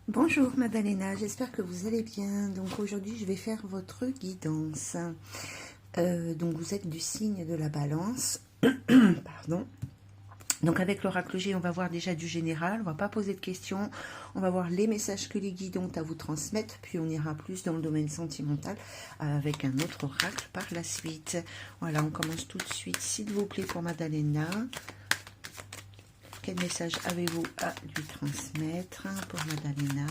Bonjour Madalena, j'espère que vous allez bien. Donc aujourd'hui je vais faire votre guidance. Donc vous êtes du signe de la balance. Pardon. Donc avec l'oracle G, on va voir déjà du général, on va pas poser de questions, on va voir les messages que les guides ont à vous transmettre, puis on ira plus dans le domaine sentimental avec un autre oracle par la suite. Voilà, on commence tout de suite, s'il vous plaît, pour Madalena. Quel message avez-vous à lui transmettre pour Madalena?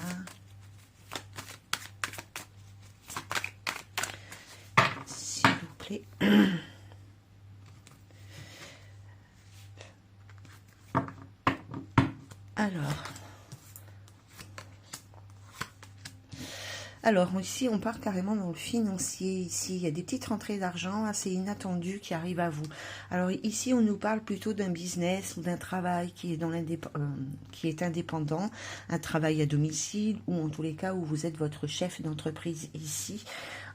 S'il vous plaît. Alors ici on part carrément dans le financier. Ici il y a des petites rentrées d'argent assez inattendues qui arrivent à vous. Alors ici on nous parle plutôt d'un business ou d'un travail qui est qui est indépendant, un travail à domicile ou en tous les cas où vous êtes votre chef d'entreprise ici,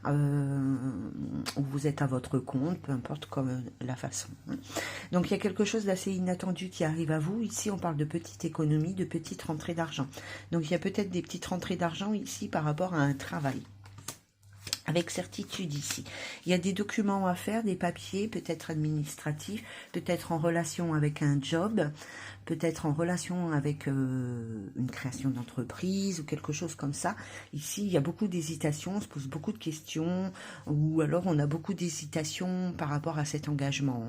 où vous êtes à votre compte, peu importe comme la façon. Donc il y a quelque chose d'assez inattendu qui arrive à vous. Ici on parle de petites économies, de petites rentrées d'argent. Donc il y a peut-être des petites rentrées d'argent ici par rapport à un travail. Avec certitude ici. Il y a des documents à faire, des papiers, peut-être administratifs, peut-être en relation avec un job, peut-être en relation avec une création d'entreprise ou quelque chose comme ça. Ici, il y a beaucoup d'hésitations, on se pose beaucoup de questions, ou alors on a beaucoup d'hésitations par rapport à cet engagement.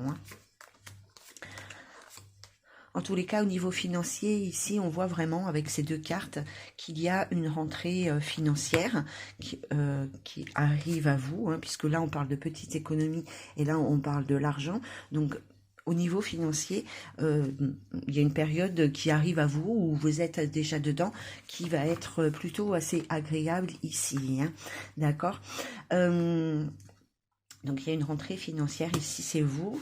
En tous les cas, au niveau financier, ici, on voit vraiment avec ces deux cartes qu'il y a une rentrée financière qui arrive à vous, puisque là, on parle de petite économie et là, on parle de l'argent. Donc, au niveau financier, il y a une période qui arrive à vous où vous êtes déjà dedans, qui va être plutôt assez agréable ici. D'accord. Donc, il y a une rentrée financière ici, c'est vous.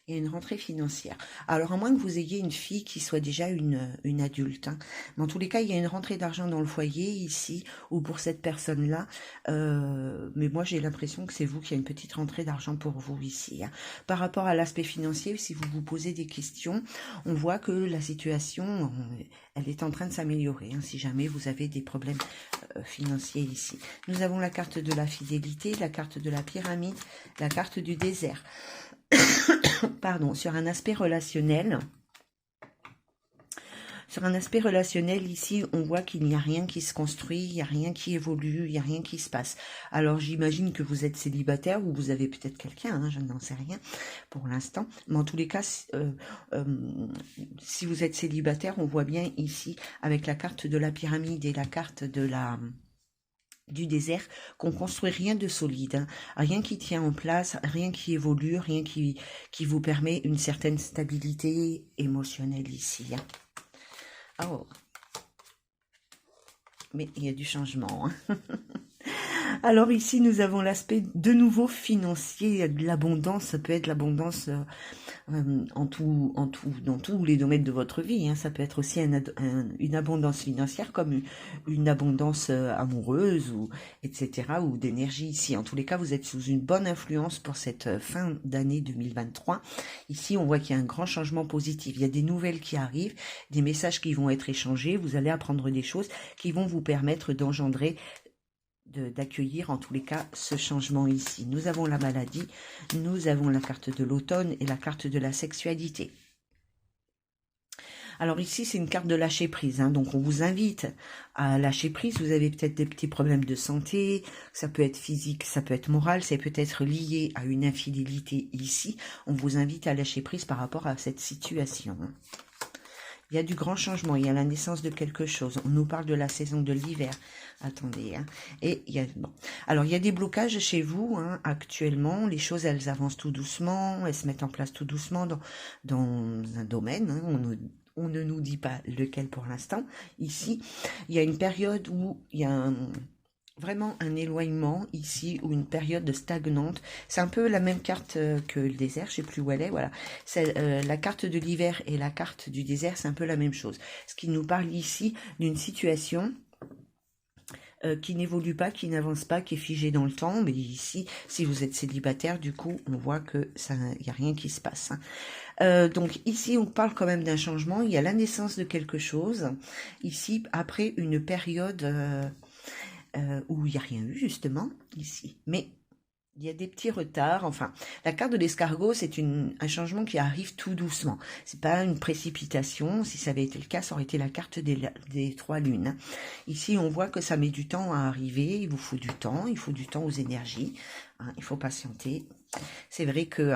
Il y a une rentrée financière. Alors, à moins que vous ayez une fille qui soit déjà une adulte. Mais en tous les cas, il y a une rentrée d'argent dans le foyer ici, ou pour cette personne-là. Mais moi, j'ai l'impression que c'est vous qui avez une petite rentrée d'argent pour vous ici. Par rapport à l'aspect financier, si vous vous posez des questions, on voit que la situation, elle est en train de s'améliorer. Si jamais vous avez des problèmes financiers ici. Nous avons la carte de la fidélité, la carte de la pyramide, la carte du désert. Pardon, sur un aspect relationnel. Sur un aspect relationnel, ici, on voit qu'il n'y a rien qui se construit, il n'y a rien qui évolue, il n'y a rien qui se passe. Alors, j'imagine que vous êtes célibataire ou vous avez peut-être quelqu'un, je n'en sais rien pour l'instant. Mais en tous les cas, si vous êtes célibataire, on voit bien ici, avec la carte de la pyramide et la carte du désert, qu'on construit rien de solide, rien qui tient en place, rien qui évolue, rien qui vous permet une certaine stabilité émotionnelle ici. Oh, mais il y a du changement. Alors ici, nous avons l'aspect de nouveau financier, de l'abondance. Ça peut être l'abondance dans tous les domaines de votre vie. Ça peut être aussi une abondance financière comme une abondance amoureuse, ou etc. ou d'énergie ici. En tous les cas, vous êtes sous une bonne influence pour cette fin d'année 2023. Ici, on voit qu'il y a un grand changement positif. Il y a des nouvelles qui arrivent, des messages qui vont être échangés. Vous allez apprendre des choses qui vont vous permettre d'engendrer, d'accueillir en tous les cas ce changement ici. Nous avons la maladie, nous avons la carte de l'automne et la carte de la sexualité. Alors ici, c'est une carte de lâcher prise, donc on vous invite à lâcher prise. Vous avez peut-être des petits problèmes de santé, ça peut être physique, ça peut être moral, c'est peut-être lié à une infidélité ici. On vous invite à lâcher prise par rapport à cette situation. Il y a du grand changement, il y a la naissance de quelque chose. On nous parle de la saison de l'hiver. Attendez, et il y a alors il y a des blocages chez vous actuellement. Les choses, elles avancent tout doucement, elles se mettent en place tout doucement dans un domaine. On ne nous dit pas lequel pour l'instant. Ici, il y a une période où il y a vraiment un éloignement ici, ou une période stagnante. C'est un peu la même carte que le désert, je sais plus où elle est, voilà. C'est la carte de l'hiver et la carte du désert, c'est un peu la même chose. Ce qui nous parle ici d'une situation qui n'évolue pas, qui n'avance pas, qui est figé dans le temps. Mais ici, si vous êtes célibataire, du coup, on voit que ça, il n'y a rien qui se passe, hein. Donc ici, on parle quand même d'un changement. Il y a la naissance de quelque chose. Ici, après une période où il n'y a rien eu, justement, ici. Mais il y a des petits retards. Enfin, la carte de l'escargot, c'est un changement qui arrive tout doucement. C'est pas une précipitation. Si ça avait été le cas, ça aurait été la carte des trois lunes, hein. Ici, on voit que ça met du temps à arriver. Il vous faut du temps. Il faut du temps aux énergies, hein. Il faut patienter. C'est vrai que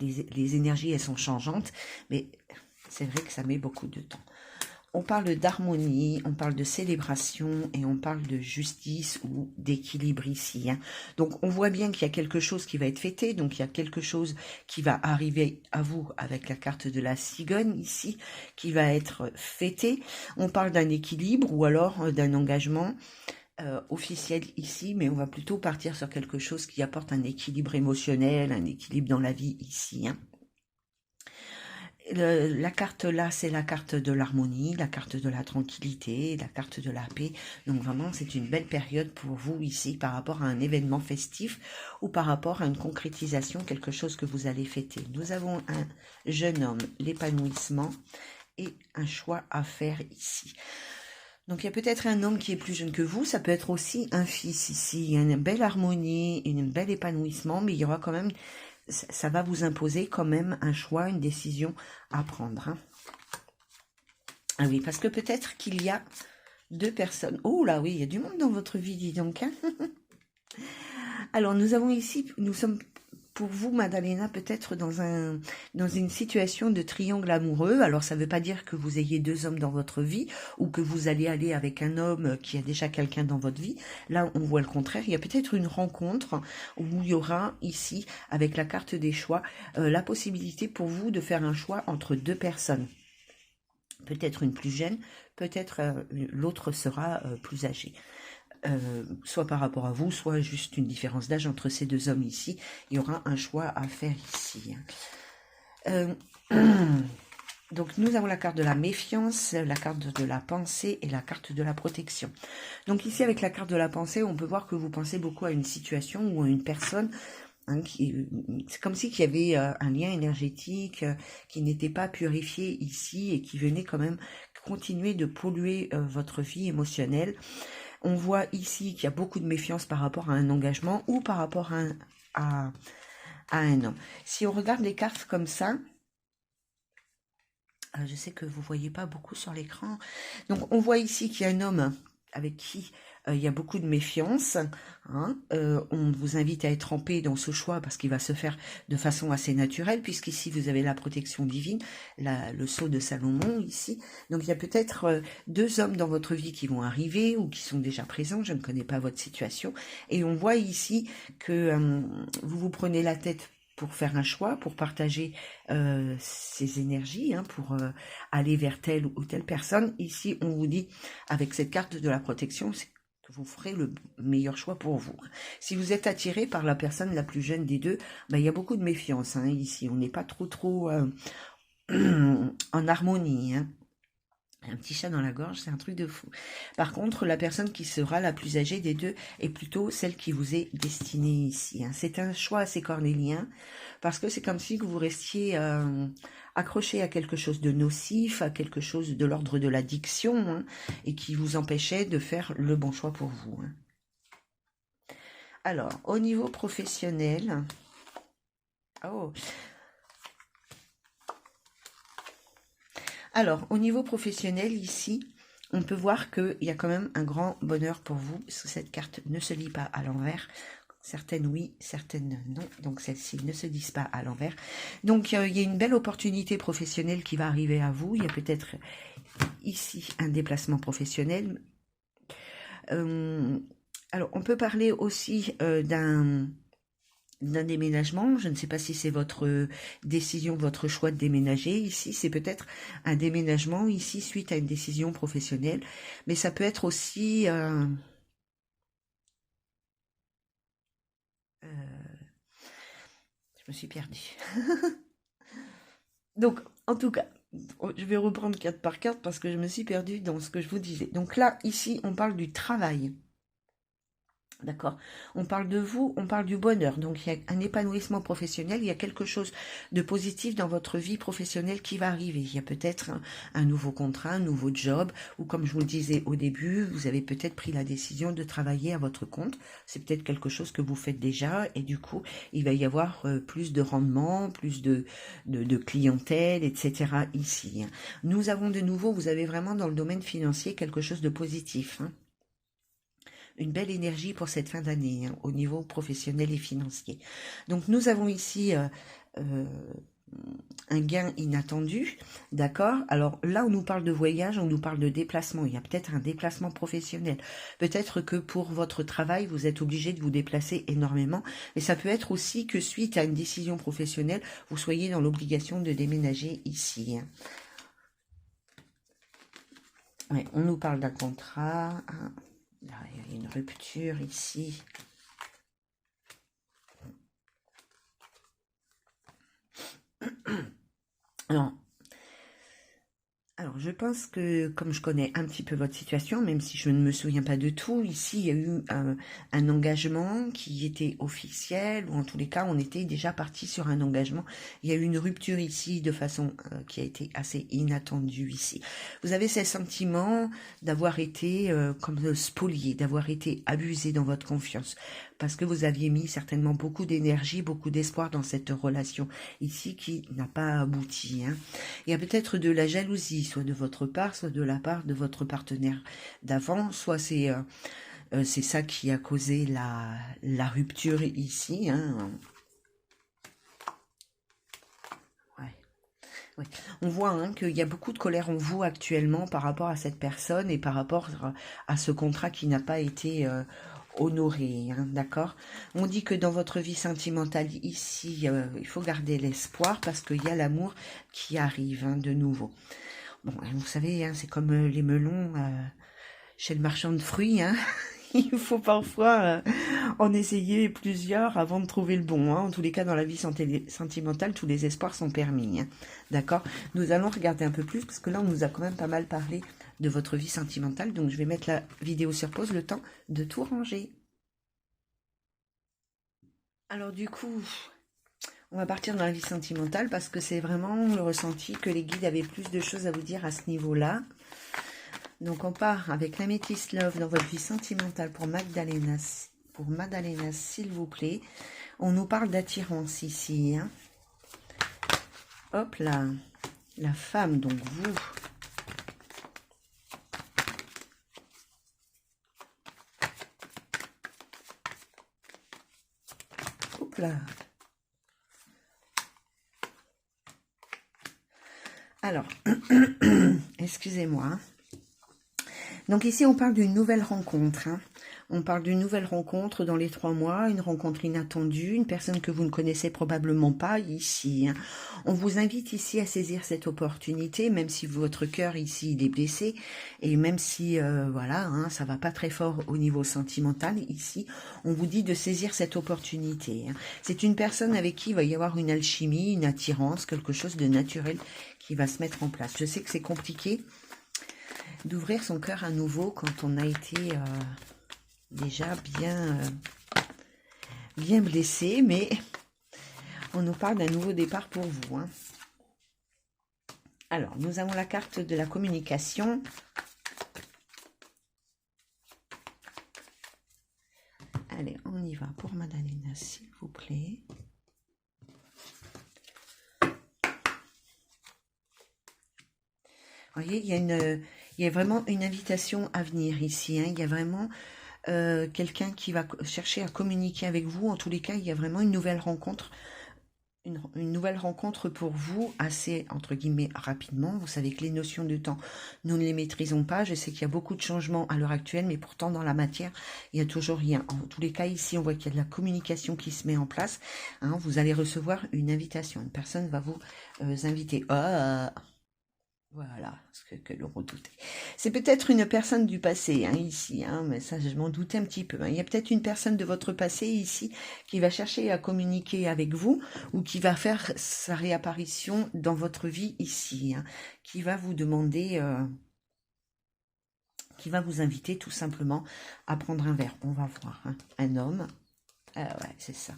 les énergies, elles sont changeantes, mais c'est vrai que ça met beaucoup de temps. On parle d'harmonie, on parle de célébration et on parle de justice ou d'équilibre ici, hein. Donc on voit bien qu'il y a quelque chose qui va être fêté, donc il y a quelque chose qui va arriver à vous avec la carte de la cigogne ici, qui va être fêté. On parle d'un équilibre ou alors d'un engagement officiel ici, mais on va plutôt partir sur quelque chose qui apporte un équilibre émotionnel, un équilibre dans la vie ici, hein. La carte là, c'est la carte de l'harmonie, la carte de la tranquillité, la carte de la paix. Donc vraiment, c'est une belle période pour vous ici par rapport à un événement festif ou par rapport à une concrétisation, quelque chose que vous allez fêter. Nous avons un jeune homme, l'épanouissement et un choix à faire ici. Donc il y a peut-être un homme qui est plus jeune que vous, ça peut être aussi un fils ici. Il y a une belle harmonie, une belle épanouissement, mais il y aura quand même, ça va vous imposer quand même un choix, une décision à prendre, hein. Ah oui, parce que peut-être qu'il y a deux personnes. Oh là oui, il y a du monde dans votre vie, dis donc, hein. Alors nous avons ici, nous sommes pour vous, Madalena, peut-être dans une situation de triangle amoureux. Alors, ça ne veut pas dire que vous ayez deux hommes dans votre vie ou que vous allez aller avec un homme qui a déjà quelqu'un dans votre vie. Là, on voit le contraire. Il y a peut-être une rencontre où il y aura ici, avec la carte des choix, la possibilité pour vous de faire un choix entre deux personnes. Peut-être une plus jeune, peut-être l'autre sera plus âgée. Soit par rapport à vous, soit juste une différence d'âge entre ces deux hommes ici. Il y aura un choix à faire ici, hein. Donc nous avons la carte de la méfiance, la carte de la pensée et la carte de la protection. Donc ici avec la carte de la pensée, on peut voir que vous pensez beaucoup à une situation ou à une personne, hein, c'est comme si il y avait un lien énergétique qui n'était pas purifié ici et qui venait quand même continuer de polluer votre vie émotionnelle. On voit ici qu'il y a beaucoup de méfiance par rapport à un engagement ou par rapport à un homme. Si on regarde les cartes comme ça, je sais que vous ne voyez pas beaucoup sur l'écran. Donc, on voit ici qu'il y a un homme avec qui il y a beaucoup de méfiance, hein. On vous invite à être en paix dans ce choix parce qu'il va se faire de façon assez naturelle, puisqu'ici vous avez la protection divine, le sceau de Salomon ici. Donc il y a peut-être deux hommes dans votre vie qui vont arriver ou qui sont déjà présents, je ne connais pas votre situation. Et on voit ici que vous vous prenez la tête pour faire un choix, pour partager ces énergies, hein, pour aller vers telle ou telle personne. Ici, on vous dit, avec cette carte de la protection, que vous ferez le meilleur choix pour vous. Si vous êtes attiré par la personne la plus jeune des deux, ben, il y a beaucoup de méfiance, hein, ici. On n'est pas trop en harmonie, hein. Un petit chat dans la gorge, c'est un truc de fou. Par contre, la personne qui sera la plus âgée des deux est plutôt celle qui vous est destinée ici, hein. C'est un choix assez cornélien, parce que c'est comme si vous restiez accroché à quelque chose de nocif, à quelque chose de l'ordre de l'addiction, hein, et qui vous empêchait de faire le bon choix pour vous, hein. Alors, au niveau professionnel... Oh. Alors, au niveau professionnel, ici, on peut voir qu'il y a quand même un grand bonheur pour vous. Cette carte ne se lit pas à l'envers. Certaines oui, certaines non. Donc celles-ci ne se disent pas à l'envers. Donc il y a une belle opportunité professionnelle qui va arriver à vous. Il y a peut-être ici un déplacement professionnel. Alors on peut parler aussi d'un déménagement. Je ne sais pas si c'est votre décision, votre choix de déménager. Ici, c'est peut-être un déménagement, ici, suite à une décision professionnelle. Mais ça peut être aussi... je me suis perdue. Donc, en tout cas, Je vais reprendre carte par carte parce que je me suis perdue dans ce que je vous disais. Donc là, ici, on parle du travail. D'accord. On parle de vous, on parle du bonheur. Donc, il y a un épanouissement professionnel, il y a quelque chose de positif dans votre vie professionnelle qui va arriver. Il y a peut-être un nouveau contrat, un nouveau job, ou comme je vous le disais au début, vous avez peut-être pris la décision de travailler à votre compte. C'est peut-être quelque chose que vous faites déjà, et du coup, il va y avoir plus de rendement, plus de clientèle, etc. ici. Nous avons de nouveau, vous avez vraiment dans le domaine financier quelque chose de positif, hein. Une belle énergie pour cette fin d'année, hein, au niveau professionnel et financier. Donc nous avons ici euh, un gain inattendu, d'accord. Alors là, on nous parle de voyage, on nous parle de déplacement. Il y a peut-être un déplacement professionnel. Peut-être que pour votre travail, vous êtes obligé de vous déplacer énormément. Mais ça peut être aussi que suite à une décision professionnelle, vous soyez dans l'obligation de déménager ici, hein. Ouais, on nous parle d'un contrat, hein. Là, il y a une rupture ici. Alors, je pense que, comme je connais un petit peu votre situation, même si je ne me souviens pas de tout, ici, il y a eu un engagement qui était officiel, ou en tous les cas, on était déjà parti sur un engagement. Il y a eu une rupture ici de façon qui a été assez inattendue ici. Vous avez ce sentiment d'avoir été comme spolié, d'avoir été abusé dans votre confiance, parce que vous aviez mis certainement beaucoup d'énergie, beaucoup d'espoir dans cette relation ici qui n'a pas abouti, hein. Il y a peut-être de la jalousie, soit de votre part, soit de la part de votre partenaire d'avant, soit c'est ça qui a causé la rupture ici, hein. Ouais. Ouais. On voit, hein, qu'il y a beaucoup de colère en vous actuellement par rapport à cette personne et par rapport à ce contrat qui n'a pas été honoré, hein, d'accord. On dit que dans votre vie sentimentale ici, il faut garder l'espoir parce qu'il y a l'amour qui arrive, hein, de nouveau. Bon, vous savez, hein, c'est comme les melons chez le marchand de fruits, hein. Il faut parfois en essayer plusieurs avant de trouver le bon, hein. En tous les cas, dans la vie sentimentale, tous les espoirs sont permis, hein. D'accord. Nous allons regarder un peu plus, parce que là, on nous a quand même pas mal parlé de votre vie sentimentale. Donc, je vais mettre la vidéo sur pause, le temps de tout ranger. Alors, du coup, on va partir dans la vie sentimentale, parce que c'est vraiment le ressenti que les guides avaient plus de choses à vous dire à ce niveau-là. Donc, on part avec l'Améthyst Love dans votre vie sentimentale pour Magdalena, s'il vous plaît. On nous parle d'attirance ici, hein. Hop là, la femme, donc vous. Hop là. Alors, excusez-moi. Donc ici, on parle d'une nouvelle rencontre, hein. On parle d'une nouvelle rencontre dans les 3 mois, une rencontre inattendue, une personne que vous ne connaissez probablement pas ici, hein. On vous invite ici à saisir cette opportunité, même si votre cœur ici il est blessé, et même si, voilà, hein, ça va pas très fort au niveau sentimental, ici, on vous dit de saisir cette opportunité, hein. C'est une personne avec qui il va y avoir une alchimie, une attirance, quelque chose de naturel qui va se mettre en place. Je sais que c'est compliqué d'ouvrir son cœur à nouveau quand on a été déjà bien blessé, mais on nous parle d'un nouveau départ pour vous, hein. Alors, nous avons la carte de la communication. Allez, on y va pour Madalena, s'il vous plaît. Vous voyez, il y a vraiment une invitation à venir ici, hein. Il y a vraiment quelqu'un qui va chercher à communiquer avec vous. En tous les cas, il y a vraiment une nouvelle rencontre. Une nouvelle rencontre pour vous assez, entre guillemets, rapidement. Vous savez que les notions de temps, nous ne les maîtrisons pas. Je sais qu'il y a beaucoup de changements à l'heure actuelle, mais pourtant, dans la matière, il y a toujours rien. En tous les cas, ici, on voit qu'il y a de la communication qui se met en place, hein. Vous allez recevoir une invitation. Une personne va vous inviter. Voilà, ce que l'on redoutait. C'est peut-être une personne du passé, hein, ici, hein, mais ça, je m'en doutais un petit peu, hein. Il y a peut-être une personne de votre passé ici qui va chercher à communiquer avec vous ou qui va faire sa réapparition dans votre vie ici, hein, qui va vous demander, qui va vous inviter tout simplement à prendre un verre. On va voir, hein. Un homme, ah ouais, c'est ça.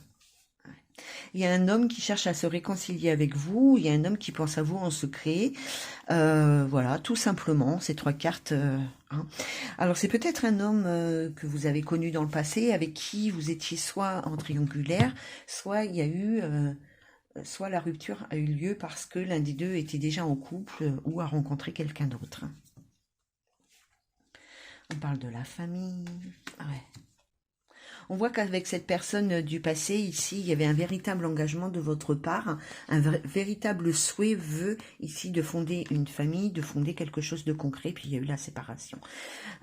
Il y a un homme qui cherche à se réconcilier avec vous, il y a un homme qui pense à vous en secret. Voilà, tout simplement, ces trois cartes. Hein. Alors c'est peut-être un homme que vous avez connu dans le passé, avec qui vous étiez soit en triangulaire, soit il y a eu, soit la rupture a eu lieu parce que l'un des deux était déjà en couple ou a rencontré quelqu'un d'autre. On parle de la famille. Ouais. On voit qu'avec cette personne du passé, ici, il y avait un véritable engagement de votre part, un véritable souhait, vœu, ici, de fonder une famille, de fonder quelque chose de concret, puis il y a eu la séparation.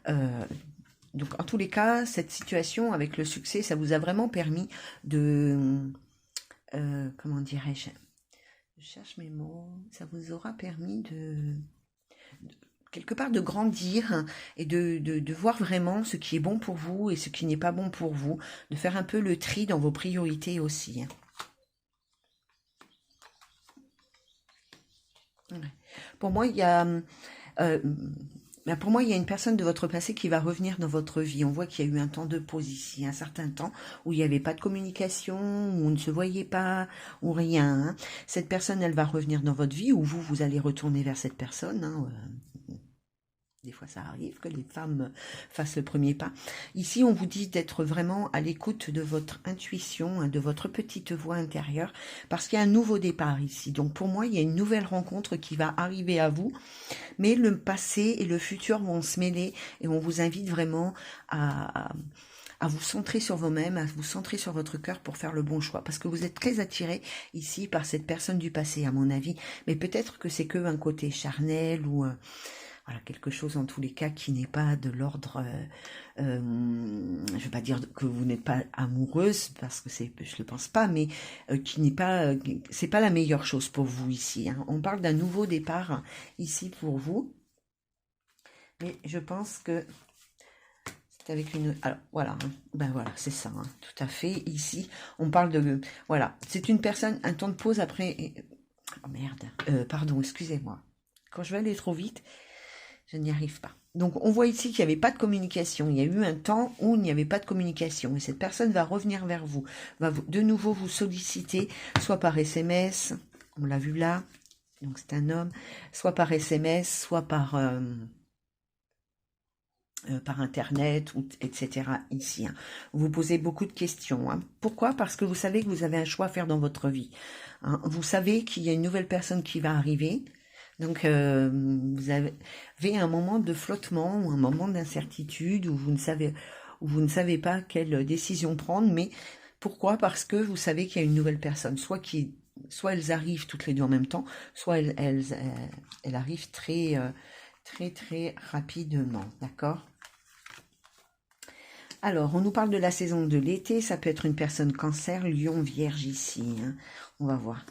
Donc, en tous les cas, cette situation, avec le succès, ça vous a vraiment permis de... comment dirais-je? Je cherche mes mots. Ça vous aura permis de quelque part de grandir et de voir vraiment ce qui est bon pour vous et ce qui n'est pas bon pour vous, de faire un peu le tri dans vos priorités aussi. Pour moi, il y a... pour moi, il y a une personne de votre passé qui va revenir dans votre vie. On voit qu'il y a eu un temps de pause ici, un certain temps où il n'y avait pas de communication, où on ne se voyait pas, ou rien. Hein. Cette personne, elle va revenir dans votre vie, ou vous, vous allez retourner vers cette personne. Hein. Des fois, ça arrive que les femmes fassent le premier pas. Ici, on vous dit d'être vraiment à l'écoute de votre intuition, de votre petite voix intérieure, parce qu'il y a un nouveau départ ici. Donc, pour moi, il y a une nouvelle rencontre qui va arriver à vous, mais le passé et le futur vont se mêler et on vous invite vraiment à vous centrer sur vous-même, à vous centrer sur votre cœur pour faire le bon choix. Parce que vous êtes très attiré ici par cette personne du passé, à mon avis. Mais peut-être que c'est que un côté charnel ou... voilà, quelque chose en tous les cas qui n'est pas de l'ordre, je ne veux pas dire que vous n'êtes pas amoureuse, parce que je le pense pas, mais qui n'est pas, c'est pas la meilleure chose pour vous ici. Hein. On parle d'un nouveau départ ici pour vous, mais je pense que c'est avec une, alors voilà, hein. Ben voilà, c'est ça, hein, tout à fait. Ici, on parle de, voilà, c'est une personne, un temps de pause après, oh merde, pardon, excusez-moi. Quand je vais aller trop vite, je n'y arrive pas. Donc, on voit ici qu'il n'y avait pas de communication. Il y a eu un temps où il n'y avait pas de communication. Et cette personne va revenir vers vous, va de nouveau vous solliciter, soit par SMS, on l'a vu là, donc c'est un homme, soit par SMS, soit par Internet, ou, etc. ici. Hein. Vous posez beaucoup de questions. Hein. Pourquoi? Parce que vous savez que vous avez un choix à faire dans votre vie. Hein. Vous savez qu'il y a une nouvelle personne qui va arriver. Donc, vous avez un moment de flottement ou un moment d'incertitude où vous ne savez pas quelle décision prendre. Mais pourquoi? Parce que vous savez qu'il y a une nouvelle personne. Soit elles arrivent toutes les deux en même temps, soit elles arrivent très, très rapidement. D'accord? Alors, on nous parle de la saison de l'été. Ça peut être une personne cancer, lion, vierge ici. Hein. On va voir.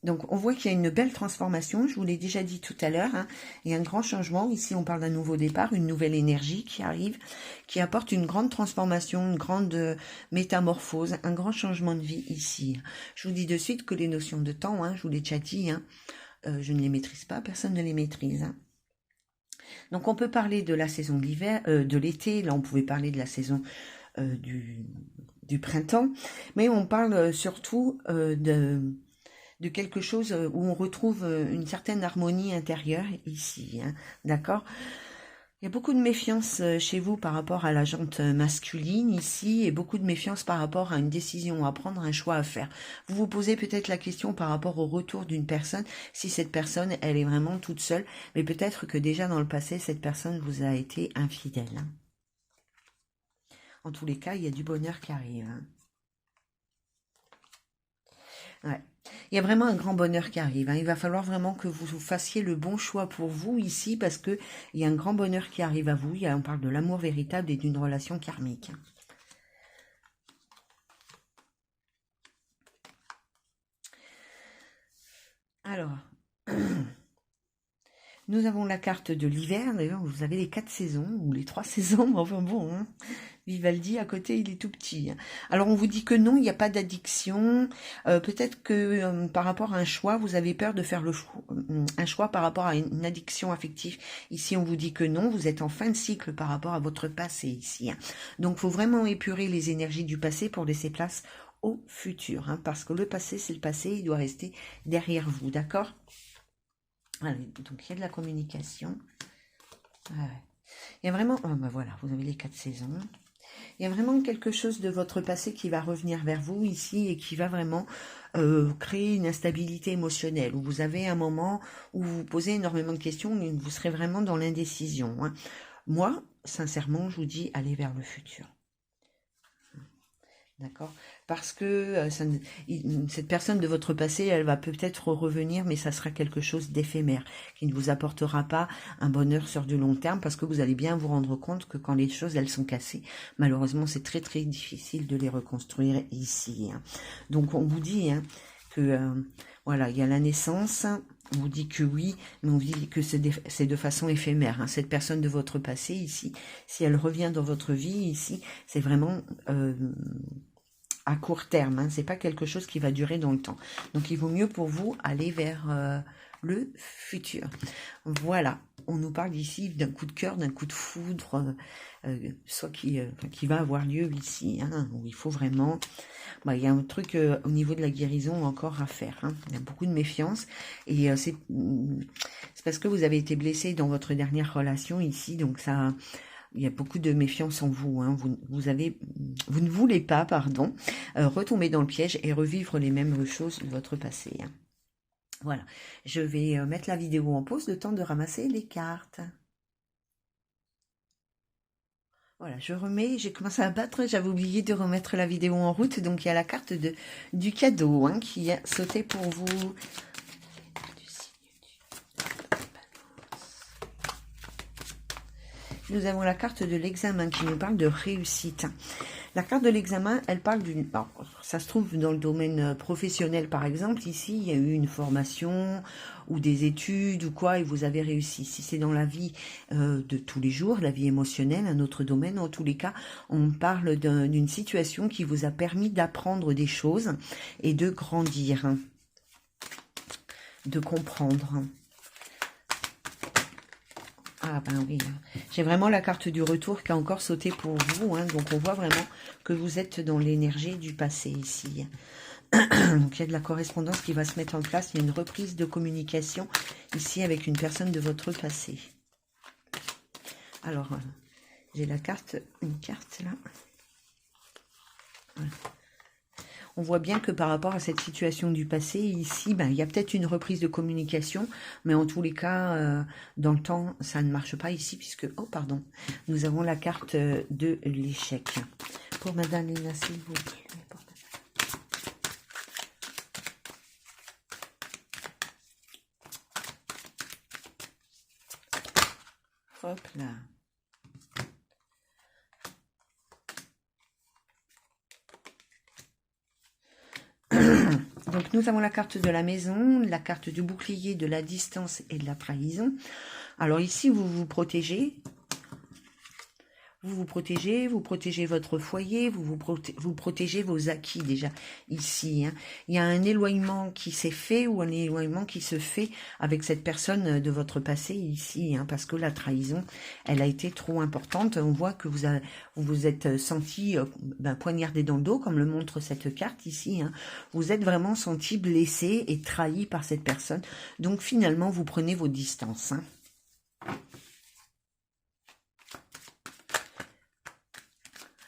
Donc, on voit qu'il y a une belle transformation, je vous l'ai déjà dit tout à l'heure, hein. Il y a un grand changement, ici on parle d'un nouveau départ, une nouvelle énergie qui arrive, qui apporte une grande transformation, une grande métamorphose, un grand changement de vie ici. Je vous dis de suite que les notions de temps, hein, je vous l'ai déjà dit, hein, je ne les maîtrise pas, personne ne les maîtrise. Hein. Donc on peut parler de la saison de l'hiver, de l'été, là on pouvait parler de la saison du printemps, mais on parle surtout de quelque chose où on retrouve une certaine harmonie intérieure ici, hein, d'accord? Il y a beaucoup de méfiance chez vous par rapport à la jante masculine ici et beaucoup de méfiance par rapport à une décision à prendre, un choix à faire. Vous vous posez peut-être la question par rapport au retour d'une personne, si cette personne, elle est vraiment toute seule, mais peut-être que déjà dans le passé, cette personne vous a été infidèle. Hein. En tous les cas, il y a du bonheur qui arrive. Hein. Ouais. Il y a vraiment un grand bonheur qui arrive. Hein. Il va falloir vraiment que vous fassiez le bon choix pour vous ici parce que il y a un grand bonheur qui arrive à vous. On parle de l'amour véritable et d'une relation karmique. Alors, nous avons la carte de l'hiver. D'ailleurs, vous avez les 4 saisons, ou les 3 saisons, mais enfin bon, hein. Vivaldi, à côté, il est tout petit. Alors, on vous dit que non, il n'y a pas d'addiction. Peut-être que par rapport à un choix, vous avez peur de faire un choix par rapport à une addiction affective. Ici, on vous dit que non, vous êtes en fin de cycle par rapport à votre passé ici. Donc, il faut vraiment épurer les énergies du passé pour laisser place au futur. Parce que le passé, c'est le passé, il doit rester derrière vous, d'accord? Allez, donc, il y a de la communication. Ouais. Il y a vraiment... Oh, ben voilà, vous avez les 4 saisons. Il y a vraiment quelque chose de votre passé qui va revenir vers vous ici et qui va vraiment créer une instabilité émotionnelle, où vous avez un moment où vous vous posez énormément de questions et vous serez vraiment dans l'indécision. Moi, sincèrement, je vous dis, allez vers le futur. D'accord? Parce que cette personne de votre passé, elle va peut-être revenir, mais ça sera quelque chose d'éphémère, qui ne vous apportera pas un bonheur sur du long terme, parce que vous allez bien vous rendre compte que quand les choses, elles sont cassées, malheureusement, c'est très très difficile de les reconstruire ici. Donc, on vous dit que, voilà, il y a la naissance, on vous dit que oui, mais on vous dit que c'est de façon éphémère. Cette personne de votre passé, ici, si elle revient dans votre vie, ici, c'est vraiment... à court terme, c'est pas quelque chose qui va durer dans le temps. Donc il vaut mieux pour vous aller vers le futur. Voilà, on nous parle ici d'un coup de cœur, d'un coup de foudre, soit qui va avoir lieu ici, où il faut vraiment... il y a un truc au niveau de la guérison encore à faire. Il y a beaucoup de méfiance et c'est parce que vous avez été blessé dans votre dernière relation ici, donc ça... Il y a beaucoup de méfiance en vous. Vous ne voulez pas, retomber dans le piège et revivre les mêmes choses de votre passé. Voilà. Je vais mettre la vidéo en pause, le temps de ramasser les cartes. Voilà, je remets, j'ai commencé à battre, j'avais oublié de remettre la vidéo en route, donc il y a la carte du cadeau qui a sauté pour vous. Nous avons la carte de l'examen qui nous parle de réussite. La carte de l'examen, elle parle d'une... Ça se trouve dans le domaine professionnel, par exemple. Ici, il y a eu une formation ou des études ou quoi, et vous avez réussi. Si c'est dans la vie de tous les jours, la vie émotionnelle, un autre domaine, en tous les cas, on parle d'une situation qui vous a permis d'apprendre des choses et de grandir, de comprendre. Ah ben oui, j'ai vraiment la carte du retour qui a encore sauté pour vous. Donc on voit vraiment que vous êtes dans l'énergie du passé ici. Donc il y a de la correspondance qui va se mettre en place. Il y a une reprise de communication ici avec une personne de votre passé. Alors, j'ai une carte là. Voilà. On voit bien que par rapport à cette situation du passé, ici, il y a peut-être une reprise de communication, mais en tous les cas, dans le temps, ça ne marche pas ici, puisque, nous avons la carte de l'échec. Pour Madame Léna, s'il vous plaît. Hop là. Donc, nous avons la carte de la maison, la carte du bouclier, de la distance et de la trahison. Alors ici, vous vous protégez. Vous protégez votre foyer, vous protégez vos acquis déjà ici. Il y a un éloignement qui s'est fait ou un éloignement qui se fait avec cette personne de votre passé ici, parce que la trahison, elle a été trop importante. On voit que vous vous êtes senti poignardé dans le dos, comme le montre cette carte ici. Vous êtes vraiment senti blessé et trahi par cette personne. Donc finalement, vous prenez vos distances.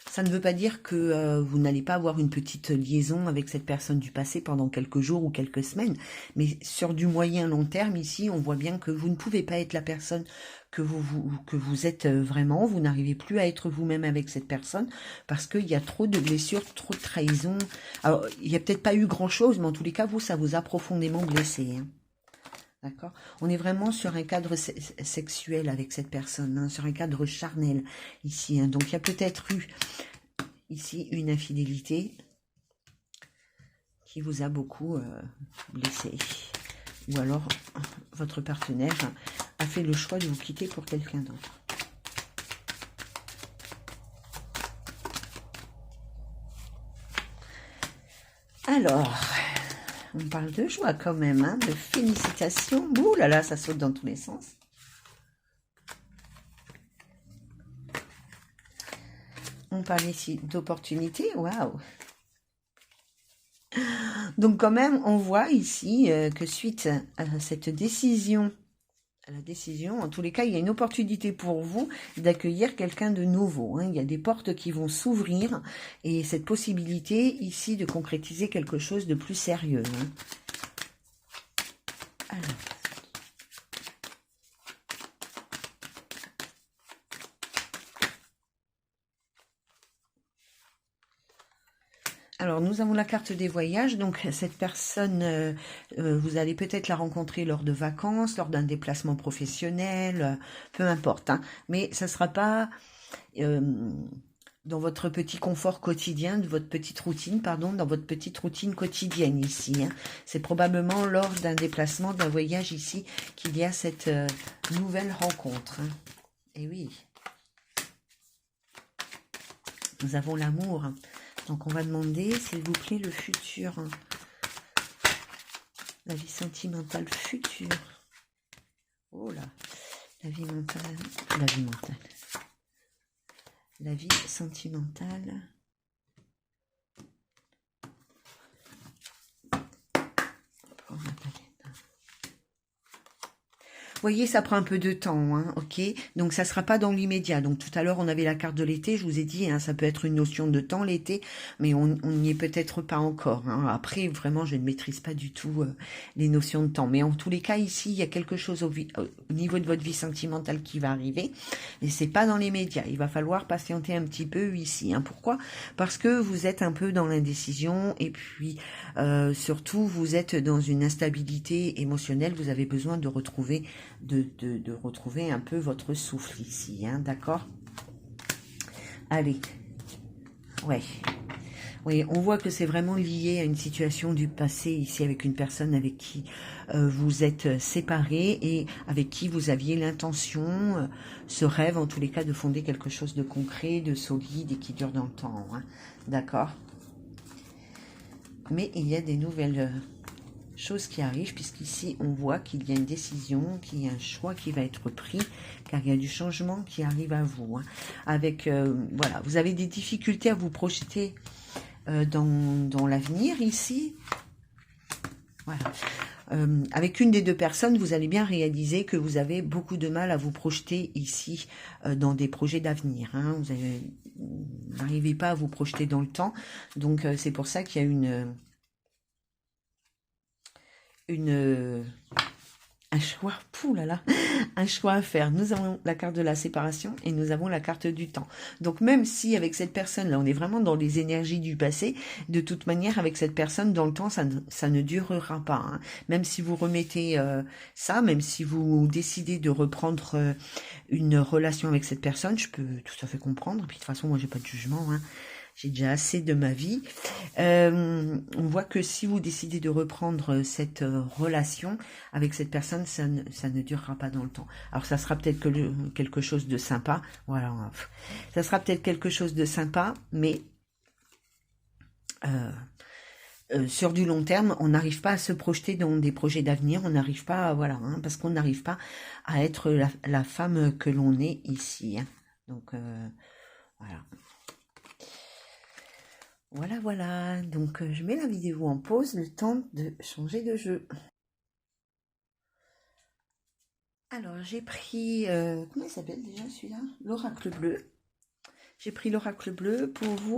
Ça ne veut pas dire que vous n'allez pas avoir une petite liaison avec cette personne du passé pendant quelques jours ou quelques semaines. Mais sur du moyen long terme, ici, on voit bien que vous ne pouvez pas être la personne que vous êtes vraiment. Vous n'arrivez plus à être vous-même avec cette personne parce qu'il y a trop de blessures, trop de trahison. Alors, il n'y a peut-être pas eu grand-chose, mais en tous les cas, ça vous a profondément blessé. D'accord? On est vraiment sur un cadre sexuel avec cette personne, sur un cadre charnel ici. Donc, il y a peut-être eu ici une infidélité qui vous a beaucoup blessé. ou alors votre partenaire a fait le choix de vous quitter pour quelqu'un d'autre. Alors, on parle de joie quand même, hein, de félicitations. Ouh là là, ça saute dans tous les sens. On parle ici d'opportunités, waouh. Donc quand même, on voit ici que suite à cette décision, en tous les cas, il y a une opportunité pour vous d'accueillir quelqu'un de nouveau. Hein. Il y a des portes qui vont s'ouvrir et cette possibilité ici de concrétiser quelque chose de plus sérieux. Hein. Alors, nous avons la carte des voyages. Donc, cette personne, vous allez peut-être la rencontrer lors de vacances, lors d'un déplacement professionnel, peu importe. Hein. Mais ça ne sera pas dans votre petit confort quotidien, de votre petite routine, pardon, dans votre petite routine quotidienne ici. Hein. C'est probablement lors d'un déplacement, d'un voyage ici, qu'il y a cette nouvelle rencontre. Hein. Et oui. Nous avons l'amour. Hein. Donc, on va demander, s'il vous plaît, le futur. La vie sentimentale future. Oh là. La vie mentale. La vie mentale. La vie sentimentale. Pour la palette. Vous voyez, ça prend un peu de temps, hein, ok. Donc, ça ne sera pas dans l'immédiat. Donc, tout à l'heure, on avait la carte de l'été. Je vous ai dit, hein, ça peut être une notion de temps, l'été, mais on n'y est peut-être pas encore. Hein. Après, vraiment, je ne maîtrise pas du tout les notions de temps. Mais en tous les cas, ici, il y a quelque chose au niveau de votre vie sentimentale qui va arriver. Et c'est pas dans les médias. Il va falloir patienter un petit peu ici. Hein. Pourquoi? Parce que vous êtes un peu dans l'indécision et puis surtout, vous êtes dans une instabilité émotionnelle. Vous avez besoin de retrouver retrouver un peu votre souffle ici, hein, d'accord? Allez, ouais. Oui, on voit que c'est vraiment lié à une situation du passé ici avec une personne avec qui vous êtes séparés et avec qui vous aviez l'intention, ce rêve en tous les cas, de fonder quelque chose de concret, de solide et qui dure dans le temps, hein, d'accord? Mais il y a des nouvelles chose qui arrive, puisqu'ici on voit qu'il y a une décision, qu'il y a un choix qui va être pris, car il y a du changement qui arrive à vous. Hein. Avec, voilà, vous avez des difficultés à vous projeter dans l'avenir ici. Voilà. Avec une des deux personnes, vous allez bien réaliser que vous avez beaucoup de mal à vous projeter ici dans des projets d'avenir. Hein. Vous n'arrivez pas à vous projeter dans le temps, donc c'est pour ça qu'il y a un choix, là, un choix à faire. Nous avons la carte de la séparation et nous avons la carte du temps. Donc même si avec cette personne-là, on est vraiment dans les énergies du passé, de toute manière, avec cette personne, dans le temps, ça ne durera pas. Hein. Même si vous remettez ça, même si vous décidez de reprendre une relation avec cette personne, je peux tout à fait comprendre. Puis de toute façon, moi, j'ai pas de jugement, hein. J'ai déjà assez de ma vie. On voit que si vous décidez de reprendre cette relation avec cette personne, ça ne durera pas dans le temps. Alors, ça sera peut-être quelque chose de sympa. Voilà. Ça sera peut-être quelque chose de sympa, mais sur du long terme, on n'arrive pas à se projeter dans des projets d'avenir. On n'arrive pas, voilà, hein, parce qu'on n'arrive pas à être la femme que l'on est ici. Hein. Donc, voilà. Voilà, donc je mets la vidéo en pause, le temps de changer de jeu. Alors, j'ai pris, comment il s'appelle déjà celui-là? L'oracle bleu. J'ai pris l'oracle bleu pour vous.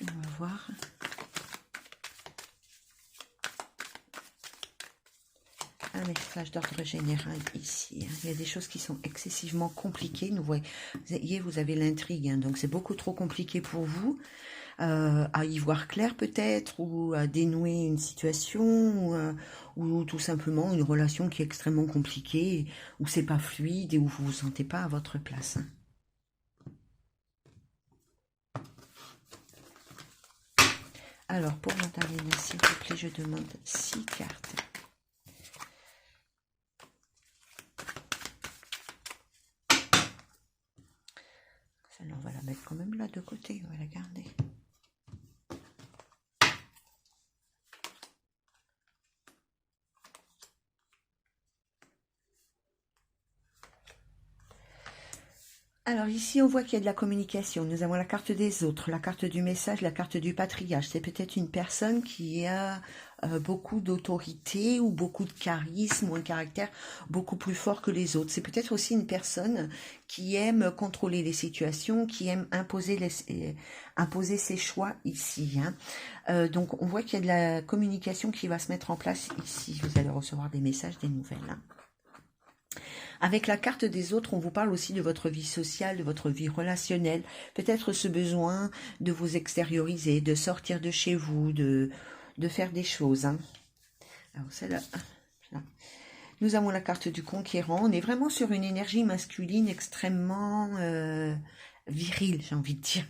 On va voir. Un message d'ordre général ici. Hein. Il y a des choses qui sont excessivement compliquées. Vous voyez, vous avez l'intrigue, hein, donc c'est beaucoup trop compliqué pour vous. À y voir clair peut-être, ou à dénouer une situation, ou tout simplement une relation qui est extrêmement compliquée, où c'est pas fluide et où vous vous sentez pas à votre place. Hein. Alors, pour Madalena, s'il vous plaît, je demande 6 cartes. mettre quand même là de côté, on va la garder. Alors ici, on voit qu'il y a de la communication. Nous avons la carte des autres, la carte du message, la carte du patriarche. C'est peut-être une personne qui a beaucoup d'autorité ou beaucoup de charisme ou un caractère beaucoup plus fort que les autres. C'est peut-être aussi une personne qui aime contrôler les situations, qui aime imposer ses choix ici. Donc on voit qu'il y a de la communication qui va se mettre en place ici. Vous allez recevoir des messages, des nouvelles. Avec la carte des autres, on vous parle aussi de votre vie sociale, de votre vie relationnelle. Peut-être ce besoin de vous extérioriser, de sortir de chez vous, de faire des choses. Alors celle-là, là. Nous avons la carte du conquérant. On est vraiment sur une énergie masculine extrêmement virile, j'ai envie de dire.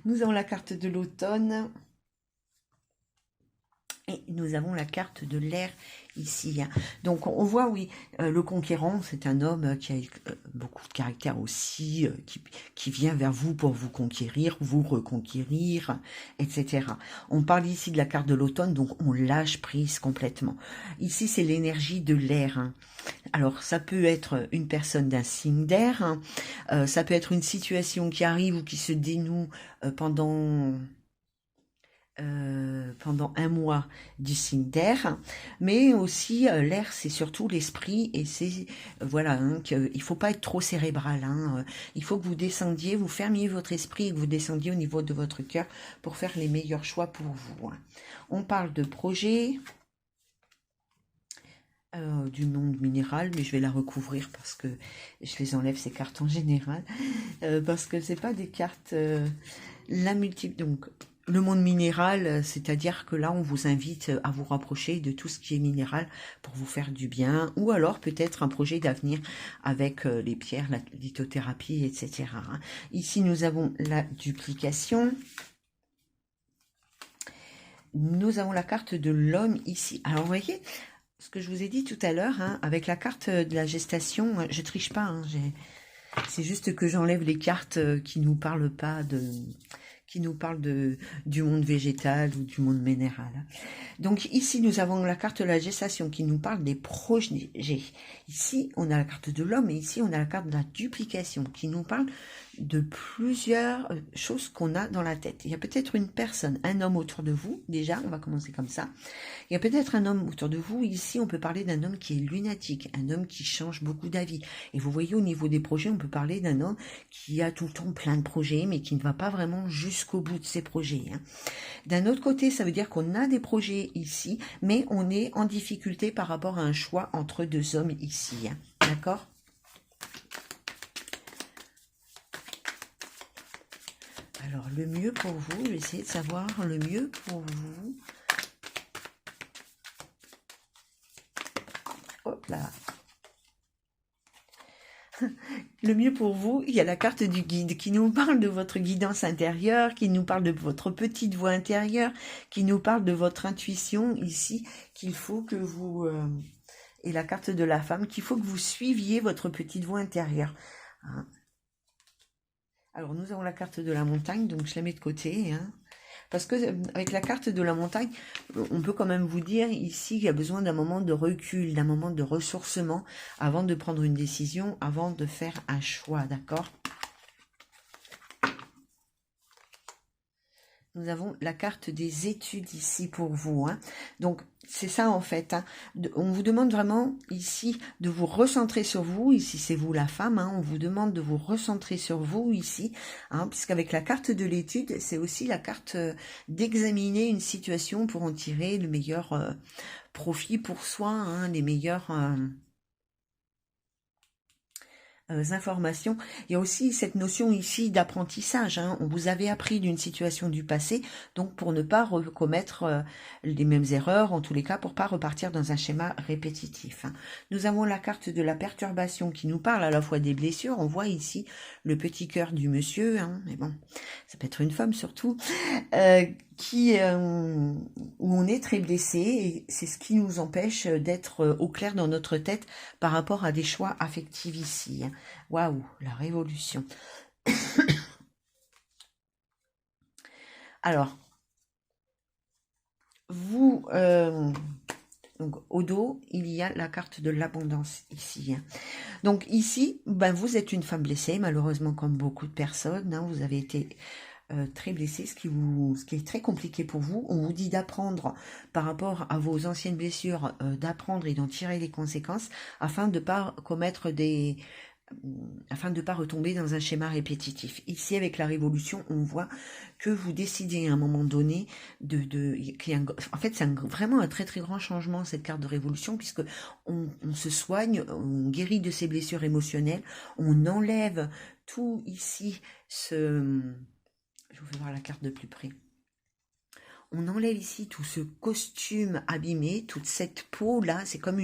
Nous avons la carte de l'automne. Et nous avons la carte de l'air ici. Donc on voit, oui, le conquérant, c'est un homme qui a beaucoup de caractère aussi, qui vient vers vous pour vous conquérir, vous reconquérir, etc. On parle ici de la carte de l'automne, donc on lâche prise complètement. Ici, c'est l'énergie de l'air. Alors, ça peut être une personne d'un signe d'air, ça peut être une situation qui arrive ou qui se dénoue pendant un mois du signe d'air, mais aussi l'air, c'est surtout l'esprit, et c'est voilà, il faut pas être trop cérébral, il faut que vous descendiez, vous fermiez votre esprit et que vous descendiez au niveau de votre cœur pour faire les meilleurs choix pour vous. On parle de projet, du monde minéral, mais je vais la recouvrir parce que je les enlève ces cartes en général, parce que c'est pas des cartes la multiple, donc le monde minéral, c'est-à-dire que là, on vous invite à vous rapprocher de tout ce qui est minéral pour vous faire du bien, ou alors peut-être un projet d'avenir avec les pierres, la lithothérapie, etc. Ici, nous avons la duplication. Nous avons la carte de l'homme ici. Alors, vous voyez, ce que je vous ai dit tout à l'heure, avec la carte de la gestation, je triche pas, c'est juste que j'enlève les cartes qui nous parlent pas qui nous parlent du monde végétal ou du monde minéral. Donc ici, nous avons la carte de la gestation qui nous parle des projets. Ici, on a la carte de l'homme et ici, on a la carte de la duplication qui nous parle de plusieurs choses qu'on a dans la tête. Il y a peut-être une personne, un homme autour de vous, déjà, on va commencer comme ça. Il y a peut-être un homme autour de vous, ici on peut parler d'un homme qui est lunatique, un homme qui change beaucoup d'avis. Et vous voyez au niveau des projets, on peut parler d'un homme qui a tout le temps plein de projets, mais qui ne va pas vraiment jusqu'au bout de ses projets. D'un autre côté, ça veut dire qu'on a des projets ici, mais on est en difficulté par rapport à un choix entre deux hommes ici. D'accord ? Alors, le mieux pour vous, je vais essayer de savoir le mieux pour vous. Hop là. Le mieux pour vous, il y a la carte du guide qui nous parle de votre guidance intérieure, qui nous parle de votre petite voix intérieure, qui nous parle de votre intuition ici, qu'il faut que vous... et la carte de la femme, qu'il faut que vous suiviez votre petite voix intérieure. Alors, nous avons la carte de la montagne, donc je la mets de côté. Parce que avec la carte de la montagne, on peut quand même vous dire ici qu'il y a besoin d'un moment de recul, d'un moment de ressourcement avant de prendre une décision, avant de faire un choix, d'accord ? Nous avons la carte des études ici pour vous. Donc, c'est ça en fait. On vous demande vraiment ici de vous recentrer sur vous. Ici, c'est vous la femme. On vous demande de vous recentrer sur vous ici. Puisqu'avec la carte de l'étude, c'est aussi la carte d'examiner une situation pour en tirer le meilleur profit pour soi, les meilleurs... informations. Il y a aussi cette notion ici d'apprentissage. On vous avait appris d'une situation du passé, donc pour ne pas recommettre les mêmes erreurs, en tous les cas, pour pas repartir dans un schéma répétitif. Nous avons la carte de la perturbation qui nous parle à la fois des blessures. On voit ici le petit cœur du monsieur, mais bon, ça peut être une femme surtout, où on est très blessé, et c'est ce qui nous empêche d'être au clair dans notre tête par rapport à des choix affectifs ici. Waouh, la révolution. Alors, vous, donc au dos, il y a la carte de l'abondance ici, hein. Donc ici, ben, vous êtes une femme blessée, malheureusement comme beaucoup de personnes, hein, vous avez été très blessé, ce qui est très compliqué pour vous. On vous dit d'apprendre par rapport à vos anciennes blessures, d'apprendre et d'en tirer les conséquences afin de ne pas commettre afin de ne pas retomber dans un schéma répétitif. Ici, avec la révolution, on voit que vous décidez à un moment donné en fait, c'est vraiment un très très grand changement, cette carte de révolution, puisque on se soigne, on guérit de ses blessures émotionnelles, on enlève tout ici, je vous fais voir la carte de plus près. On enlève ici tout ce costume abîmé, toute cette peau-là, c'est comme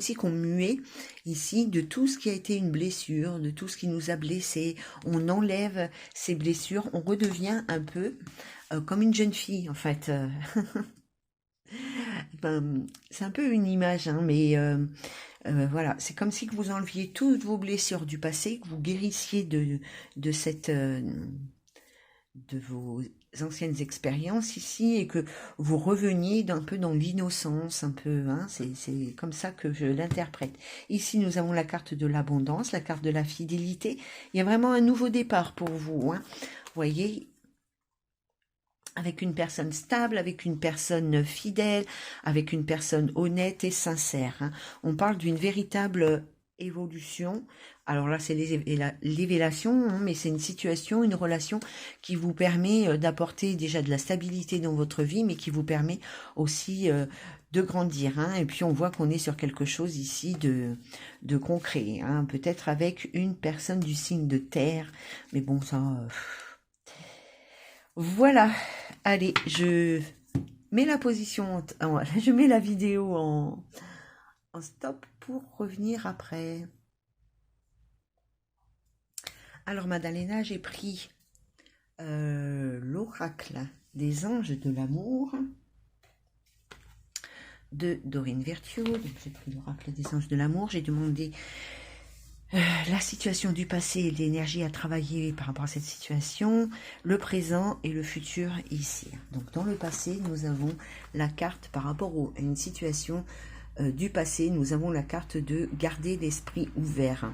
si qu'on muait ici de tout ce qui a été une blessure, de tout ce qui nous a blessés. On enlève ces blessures, on redevient un peu comme une jeune fille, en fait. Ben, c'est un peu une image, hein, mais voilà, c'est comme si que vous enleviez toutes vos blessures du passé, que vous guérissiez de cette... de vos anciennes expériences ici et que vous reveniez d'un peu dans l'innocence, un peu, hein, c'est comme ça que je l'interprète. Ici, nous avons la carte de l'abondance, la carte de la fidélité. Il y a vraiment un nouveau départ pour vous, hein. Vous voyez, avec une personne stable, avec une personne fidèle, avec une personne honnête et sincère, hein. On parle d'une véritable évolution. Alors là, c'est l'élévation, hein, mais c'est une situation, une relation qui vous permet d'apporter déjà de la stabilité dans votre vie, mais qui vous permet aussi de grandir, hein. Et puis on voit qu'on est sur quelque chose ici de concret, hein, peut-être avec une personne du signe de terre, mais bon, ça... Voilà, allez, je mets la position, je mets la vidéo en stop pour revenir après. Alors, Madalena, j'ai pris l'oracle des anges de l'amour de Dorine Virtue. Donc, j'ai pris l'oracle des anges de l'amour. J'ai demandé la situation du passé et l'énergie à travailler par rapport à cette situation, le présent et le futur ici. Donc, dans le passé, nous avons la carte par rapport à une situation du passé. Nous avons la carte de garder l'esprit ouvert.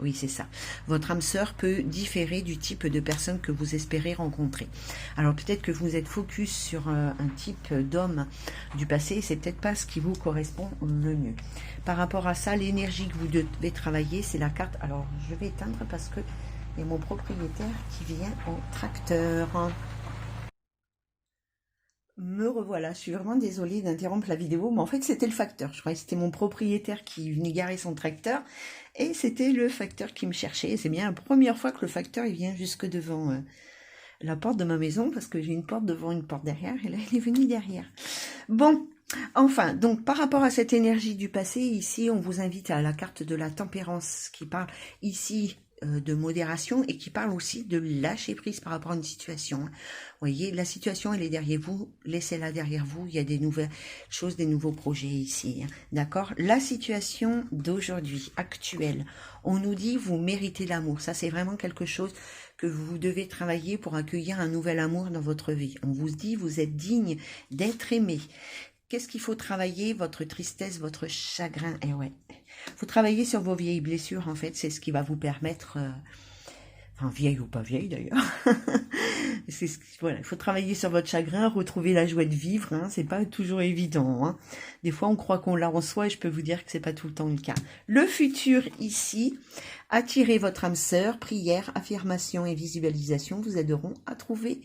Oui, c'est ça. Votre âme sœur peut différer du type de personne que vous espérez rencontrer. Alors peut-être que vous êtes focus sur un type d'homme du passé, c'est peut-être pas ce qui vous correspond le mieux. Par rapport à ça, l'énergie que vous devez travailler, c'est la carte. Alors je vais éteindre parce que il y a mon propriétaire qui vient en tracteur. Me revoilà, je suis vraiment désolée d'interrompre la vidéo, mais en fait c'était le facteur. Je croyais que c'était mon propriétaire qui venait garer son tracteur, et c'était le facteur qui me cherchait. C'est bien la première fois que le facteur il vient jusque devant la porte de ma maison, parce que j'ai une porte devant, une porte derrière, et là il est venu derrière. Bon, enfin, donc par rapport à cette énergie du passé, ici on vous invite à la carte de la tempérance qui parle ici de modération et qui parle aussi de lâcher prise par rapport à une situation. Vous voyez, la situation, elle est derrière vous, laissez-la derrière vous, il y a des nouvelles choses, des nouveaux projets ici, hein. D'accord? La situation d'aujourd'hui, actuelle, on nous dit, vous méritez l'amour. Ça, c'est vraiment quelque chose que vous devez travailler pour accueillir un nouvel amour dans votre vie. On vous dit, vous êtes digne d'être aimé. Qu'est-ce qu'il faut travailler? Votre tristesse, votre chagrin. Et ouais, faut travailler sur vos vieilles blessures, en fait. C'est ce qui va vous permettre... enfin, vieille ou pas vieille, d'ailleurs. Voilà, il faut travailler sur votre chagrin, retrouver la joie de vivre. Hein, c'est pas toujours évident. Hein. Des fois, on croit qu'on l'a en soi et je peux vous dire que c'est pas tout le temps le cas. Le futur, ici, attirez votre âme sœur, prière, affirmation et visualisation vous aideront à trouver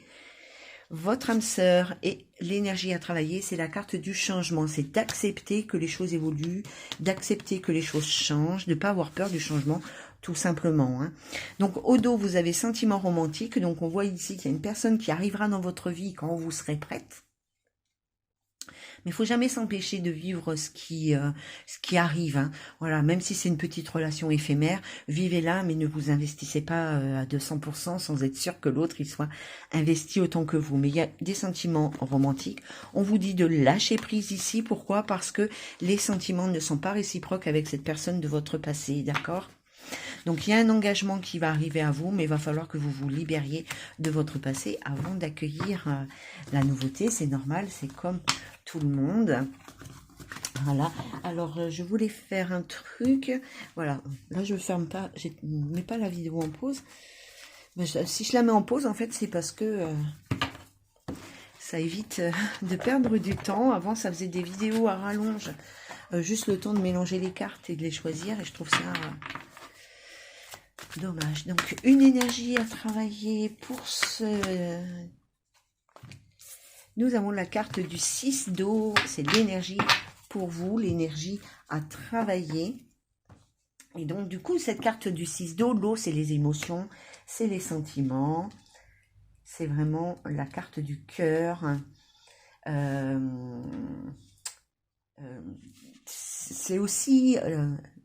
votre âme sœur. Et l'énergie à travailler, c'est la carte du changement. C'est d'accepter que les choses évoluent, d'accepter que les choses changent, de ne pas avoir peur du changement, tout simplement. Hein. Donc, au dos, vous avez sentiment romantique. Donc, on voit ici qu'il y a une personne qui arrivera dans votre vie quand vous serez prête. Mais il faut jamais s'empêcher de vivre ce qui arrive. Hein. Voilà, même si c'est une petite relation éphémère, vivez-la, mais ne vous investissez pas à 200% sans être sûr que l'autre il soit investi autant que vous. Mais il y a des sentiments romantiques. On vous dit de lâcher prise ici. Pourquoi? Parce que les sentiments ne sont pas réciproques avec cette personne de votre passé, d'accord? Donc, il y a un engagement qui va arriver à vous, mais il va falloir que vous vous libériez de votre passé avant d'accueillir la nouveauté. C'est normal, c'est comme tout le monde. Voilà, alors je voulais faire un truc, voilà, là je ferme pas, je ne mets pas la vidéo en pause, mais si je la mets en pause en fait c'est parce que ça évite de perdre du temps. Avant ça faisait des vidéos à rallonge, juste le temps de mélanger les cartes et de les choisir, et je trouve ça dommage. Donc une énergie à travailler pour ce... Nous avons la carte du 6 d'eau, c'est l'énergie pour vous, l'énergie à travailler. Et donc, du coup, cette carte du 6 d'eau, l'eau, c'est les émotions, c'est les sentiments, c'est vraiment la carte du cœur. C'est aussi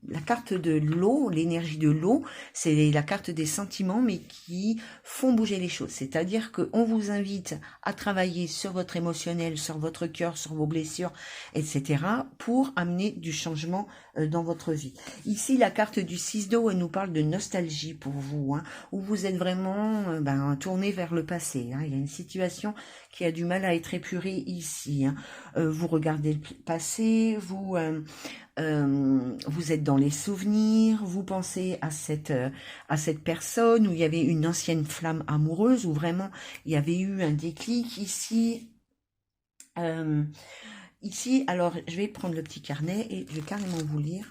la carte de l'eau, l'énergie de l'eau, c'est la carte des sentiments, mais qui font bouger les choses. C'est-à-dire qu'on vous invite à travailler sur votre émotionnel, sur votre cœur, sur vos blessures, etc., pour amener du changement dans votre vie. Ici, la carte du 6 d'eau, elle nous parle de nostalgie pour vous, hein, où vous êtes vraiment tourné vers le passé. Hein. Il y a une situation qui a du mal à être épurée ici. Hein. Vous regardez le passé, vous êtes dans les souvenirs, vous pensez à cette personne où il y avait une ancienne flamme amoureuse, où vraiment il y avait eu un déclic ici. Ici, alors je vais prendre le petit carnet et je vais carrément vous lire.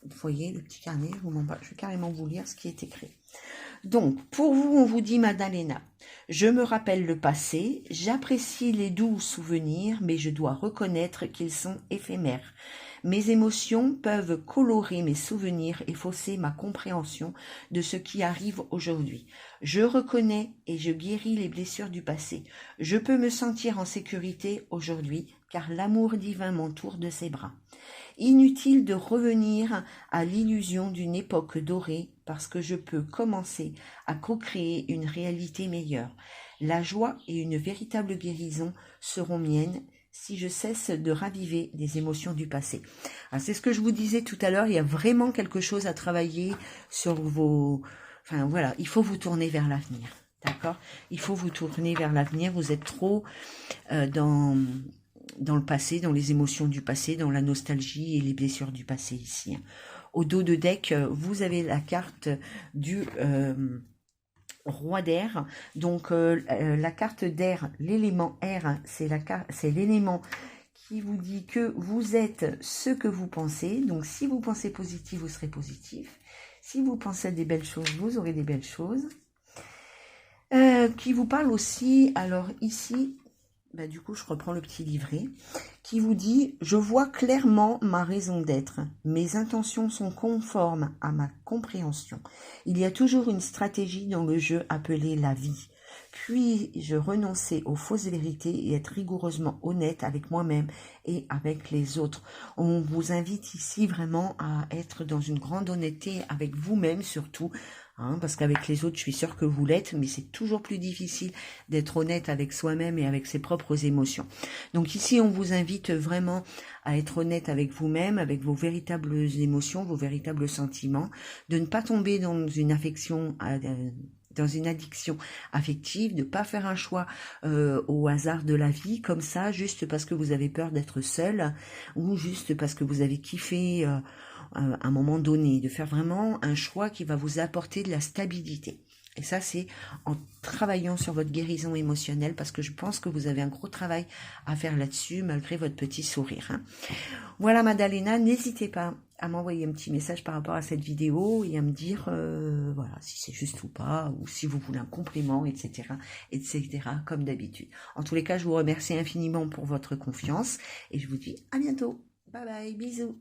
Vous voyez le petit carnet, je vais carrément vous lire ce qui est écrit. Donc, pour vous, on vous dit, Madalena, je me rappelle le passé, j'apprécie les doux souvenirs, mais je dois reconnaître qu'ils sont éphémères. Mes émotions peuvent colorer mes souvenirs et fausser ma compréhension de ce qui arrive aujourd'hui. Je reconnais et je guéris les blessures du passé. Je peux me sentir en sécurité aujourd'hui, car l'amour divin m'entoure de ses bras. Inutile de revenir à l'illusion d'une époque dorée, parce que je peux commencer à co-créer une réalité meilleure. La joie et une véritable guérison seront miennes si je cesse de raviver des émotions du passé. C'est ce que je vous disais tout à l'heure, il y a vraiment quelque chose à travailler sur vos... Enfin voilà, il faut vous tourner vers l'avenir, d'accord? Il faut vous tourner vers l'avenir, vous êtes trop dans le passé, dans les émotions du passé, dans la nostalgie et les blessures du passé ici. Au dos de deck, vous avez la carte du... roi d'air, donc la carte d'air, l'élément air, c'est l'élément qui vous dit que vous êtes ce que vous pensez. Donc si vous pensez positif, vous serez positif. Si vous pensez à des belles choses, vous aurez des belles choses. Qui vous parle aussi, alors ici, du coup je reprends le petit livret, qui vous dit « Je vois clairement ma raison d'être. Mes intentions sont conformes à ma compréhension. Il y a toujours une stratégie dans le jeu appelé la vie. Puis-je renoncer aux fausses vérités et être rigoureusement honnête avec moi-même et avec les autres ?» On vous invite ici vraiment à être dans une grande honnêteté avec vous-même surtout, parce qu'avec les autres, je suis sûre que vous l'êtes, mais c'est toujours plus difficile d'être honnête avec soi-même et avec ses propres émotions. Donc ici, on vous invite vraiment à être honnête avec vous-même, avec vos véritables émotions, vos véritables sentiments, de ne pas tomber dans une affection, dans une addiction affective, de ne pas faire un choix au hasard de la vie, comme ça, juste parce que vous avez peur d'être seul, ou juste parce que vous avez kiffé un moment donné, de faire vraiment un choix qui va vous apporter de la stabilité. Et ça, c'est en travaillant sur votre guérison émotionnelle, parce que je pense que vous avez un gros travail à faire là-dessus, malgré votre petit sourire. Voilà, Madalena, n'hésitez pas à m'envoyer un petit message par rapport à cette vidéo et à me dire voilà, si c'est juste ou pas, ou si vous voulez un complément, etc., comme d'habitude. En tous les cas, je vous remercie infiniment pour votre confiance et je vous dis à bientôt. Bye bye, bisous.